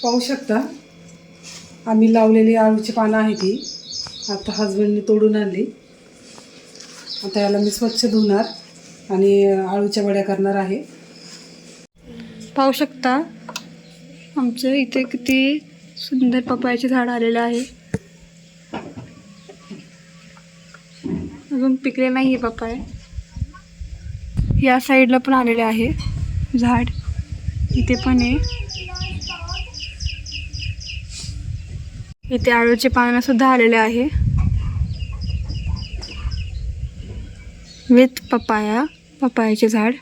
पाहू शकता आम्ही लावलेली आळूची पानं आहे ती आता हजबंडने तोडून आणली. आता याला मी स्वच्छ धुणार आणि आळूच्या वड्या करणार आहे. पाहू शकता आमच्या इथे किती सुंदर पपयाचे झाड आलेलं आहे. अजून पिकले नाही आहे पपया. या साईडला पण आलेले आहे झाड. इथे पण आहे. इथे आळूचे पानं सुद्धा आलेले आहे विथ पपायाचे झाड.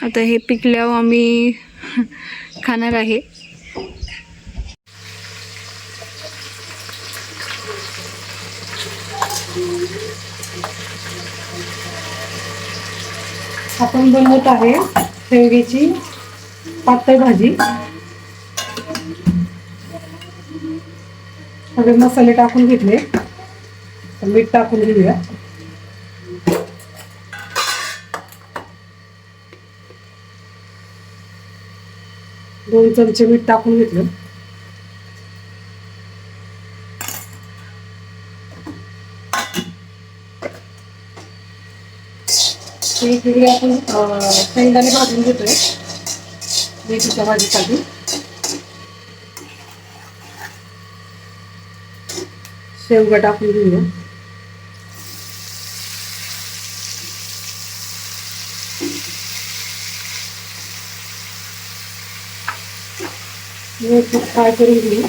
आता हे पिकल्यावर आम्ही खाणार आहे. आपण बनवत आहे शेवग्याची पातळ भाजी. सगळे मसाले टाकून घेतले. मीठ टाकून घेऊया. दोन चमचे मीठ टाकून घेतलं. इकडे आपण शेंगदाणे भाजून घेतोय मेथीच्या भाजीसाठी. शेवगा टाकून घेऊया. फ्राय करून घेऊ.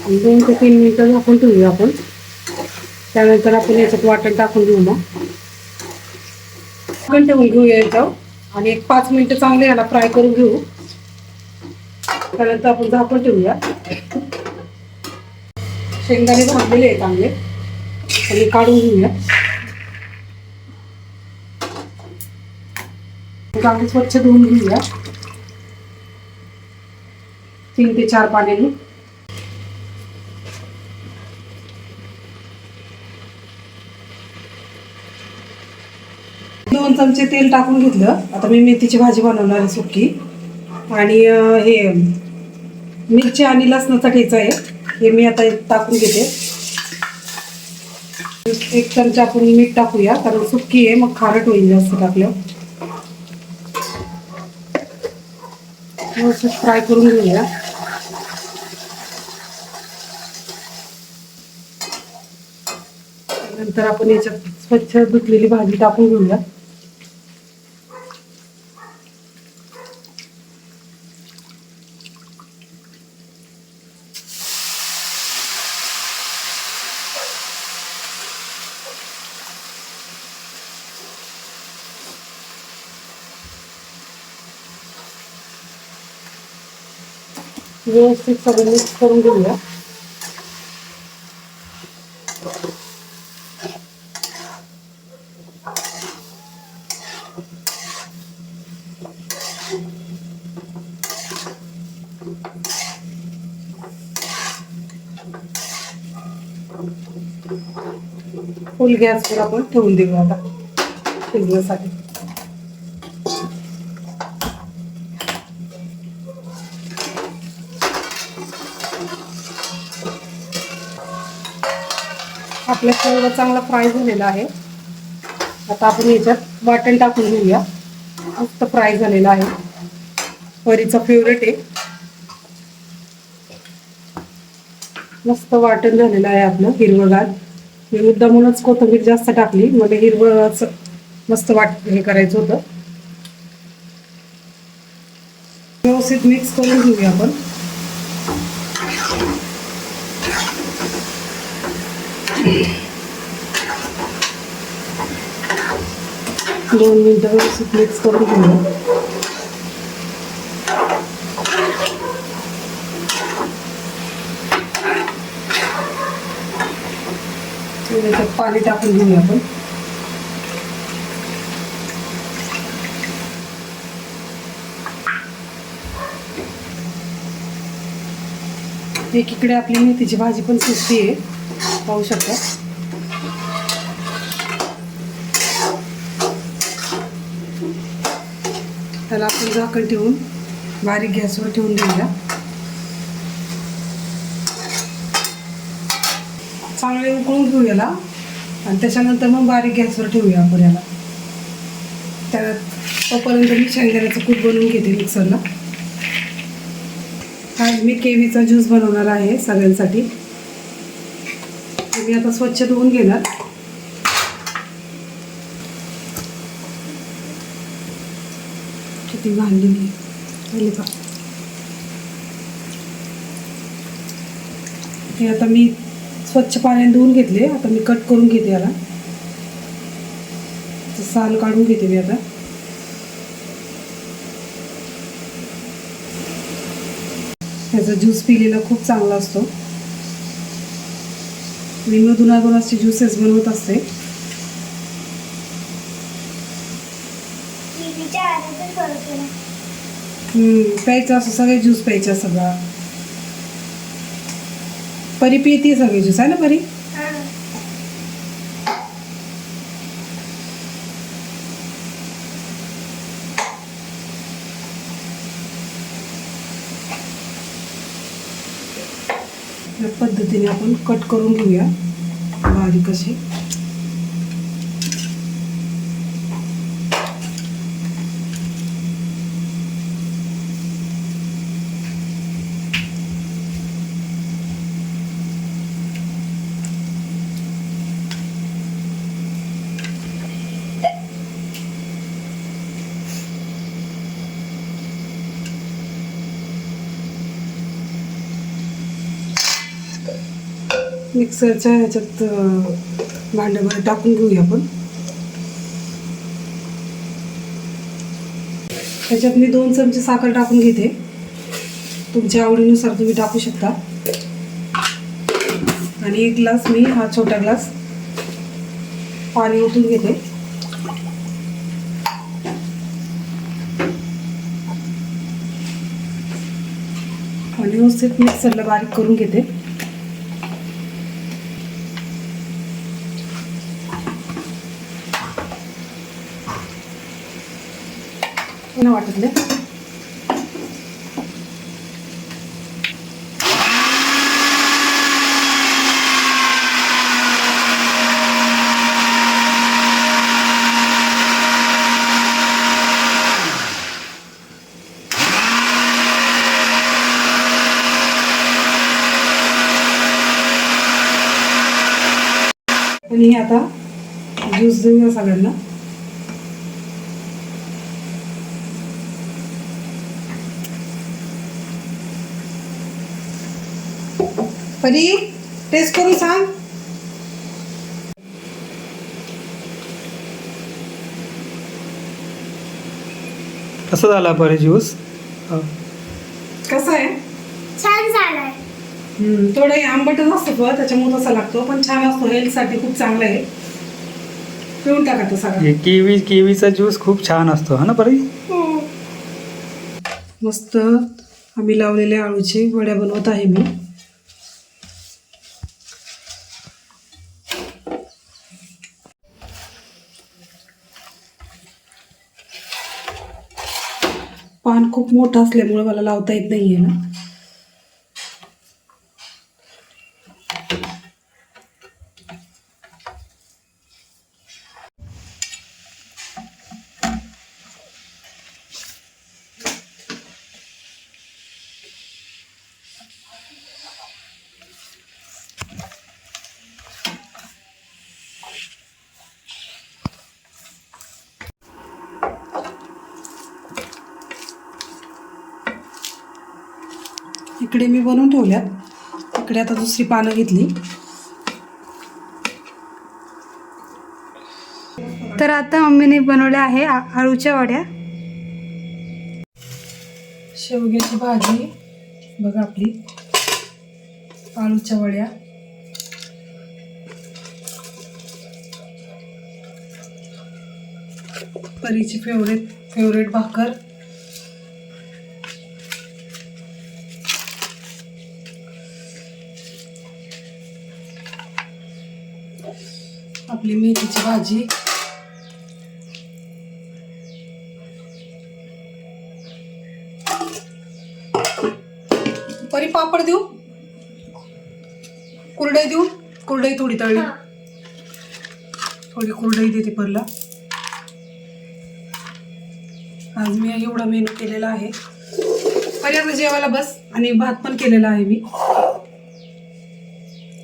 2 ते 3 मिनिटं झाकून ठेवूया आपण. त्यानंतर आपण याच्यात वाटण टाकून घेऊ. मग आपण ठेवून घेऊया याच्यावर आणि एक 5 मिनिटं चांगले याला फ्राय करून घेऊ. त्यानंतर आपण झाकून ठेवूया. शेंगदाणे भाजलेले आहेत चांगले आणि काढून घेऊया. चांगले स्वच्छ धुवून घेऊया 3 ते 4 पाण्याने. दोन चमचे तेल टाकून घेतलं. आता मी मेथीची भाजी बनवणार आहे सुकी. आणि हे मिरची आणि लसणाचा ठेचा आहे हे मी आता टाकून घेते. 1 चमचा आपण मीठ टाकूया कारण सुकी आहे मग खारट होईल जास्त टाकलं. व्यवस्थित फ्राय करून घेऊया. नंतर आपण याच्यात स्वच्छ धुतलेली भाजी टाकून घेऊया. व्यवस्थित सगळं मिक्स करून घेऊया. फुल गॅसवर आपण ठेवून देऊ आता शिजण्यासाठी. आपला शेवगा चांगला फ्राय झालेला आहे. आता आपण याच्यात वाटण टाकून घेऊया. मस्त फ्राय झालेला आहे. परीचा फेवरेट आहे. मस्त वाटण झालेलं आहे आपलं हिरवगार. मी मुद्दामूनच कोथिंबीर जास्त टाकली म्हणजे हिरवं असं मस्त हे करायचं होतं. व्यवस्थित मिक्स करून घेऊया आपण. दोन मिनिटं व्यवस्थित मिक्स करून घेऊया. याच्यात पाणी टाकून घेऊया आपण. एकीकडे आपली मेथीची भाजी पण शिजते आहे पाहू शकता. त्याला आपण झाकण ठेवून बारीक गॅसवर ठेवून देऊया. चांगले उकळून घेऊ याला आणि त्याच्यानंतर मग बारीक गॅसवर ठेवूया आपण याला. तोपर्यंत मी शेंगदाण्याचं कूट बनवून घेते मिक्सरला. आज मी केवीचा ज्यूस बनवणार आहे सगळ्यांसाठी. मी आता स्वच्छ धुवून घेणार. किती घाणलेली आहे का. हे आता मी स्वच्छ पाण्याने धुवून घेतले. आता मी कट करून घेते याला. साल काढून घेते मी आता. ह्याचा ज्यूस पिलेला खूप चांगला असतो. मी मधून असे ज्यूसेस बनवत असते. प्यायचं असं सगळे ज्यूस प्यायचे सगळा. परी पिते सगळे ज्यूस आहे ना परी. या पद्धतीने आपण कट करून घेऊया बारीक अशी. मिक्सरच्या ह्याच्यात भांड्यामध्ये टाकून घेऊया आपण. ह्याच्यात मी 2 चमचे साखर टाकून घेते. तुमच्या आवडीनुसार तुम्ही टाकू शकता. आणि 1 ग्लास मी हा छोटा ग्लास पाणी ओतून घेते. आणि व्यवस्थित मिक्सरला बारीक करून घेते. वाटत नाही. आणि आता ज्यूस देऊया सगळ्यांना. परी टेस्ट करून सांग. कसं झाला परी ज्यूस. कसं आहे. छान झालाय. थोडं आंबटच असतो तो त्याच्यामुळे तसा लागतो पण छान असतो. हेल्थसाठी खूप चांगला आहे. पिऊन टाका तो सगळं. केवीचा ज्यूस खूप छान असतो हा ना परी. मस्त आम्ही लावलेल्या आळूची वड्या बनवत आहे मी. पान खूप मोठं असल्यामुळे मला लावता येत नाहीये ना. इकडे मी बनवून ठेवल्यात. इकडे आता दुसरी पानं घेतली. तर आता मम्मीने बनवल्या आहे आळूच्या वड्या. शेवग्याची भाजी बघा आपली. आळूच्या वड्या. परीची फेवरेट भाकर. आपली मेथीची भाजी. परी पापड देऊ, कुरडई देऊ, कुरडई थोडी तळली, थोडी कुरडई देते परला. आज मी एवढा मेनू केलेला आहे. पर्यंत जेवायला बस. आणि भात पण केलेला आहे मी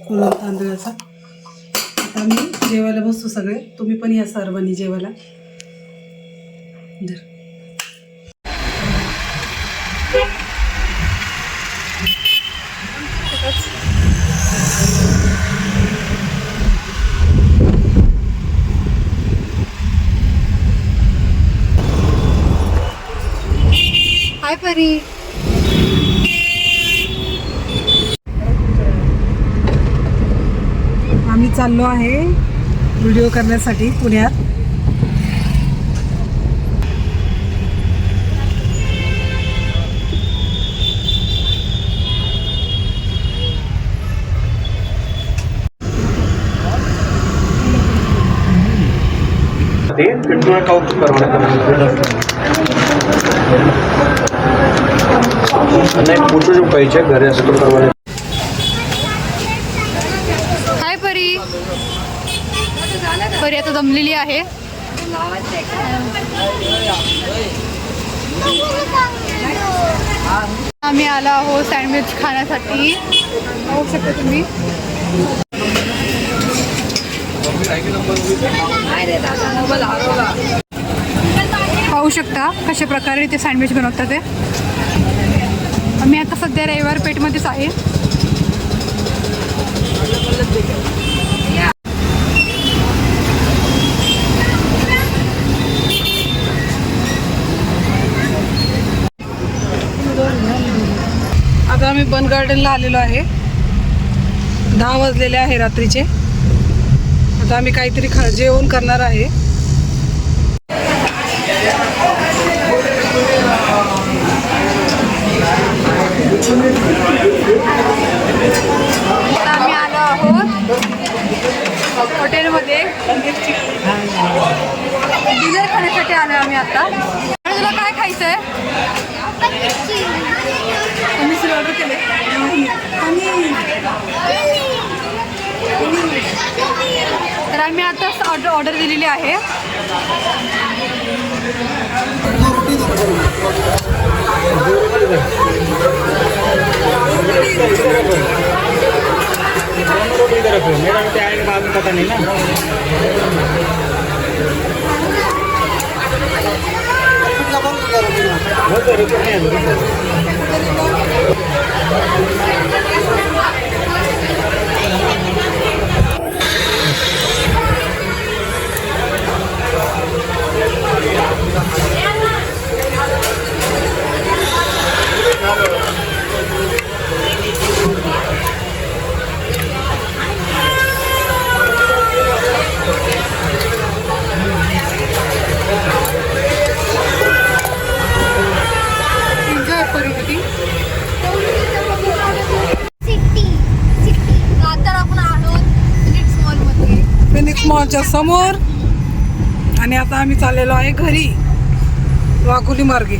कोलम तांदळाचा. आता मी जेवायला बसतो सगळे. तुम्ही पण या सर्वांनी जेवायला. धर. हाय परी. आम्ही चाललो आहे व्हिडिओ करण्यासाठी पुण्यात. फोटो जो पाहिजे घरी असं तो प्रमाणे. हाय परी. परी आता जमलेली आहे. आम्ही आलो आहोत सँडविच खाण्यासाठी. पाहू शकता तुम्ही. पाहू शकता कशा प्रकारे ते सँडविच बनवतात ते. मी आता सध्या रविवार पेठमध्येच आहे. आता आम्ही बन गार्डनला आलेलो आहे. 10 वाजलेले आहे रात्रीचे. आता आम्ही काहीतरी जेवण करणार आहे. आता आम्ही आलो आहोत हॉटेलमध्ये. डिनर खाण्यासाठी आलो आम्ही आता. आणि तुला काय खायचं आहे? आम्ही ऑर्डर केले. तर आम्ही आता ऑर्डर दिलेली आहे. मेरा तो आएगा बाद में पता नहीं ना. बहुत रुपये नहीं. फिनिक्स मॉलच्या समोर. आणि आता आम्ही चाललेलो आहे घरी वाकुली मार्गे.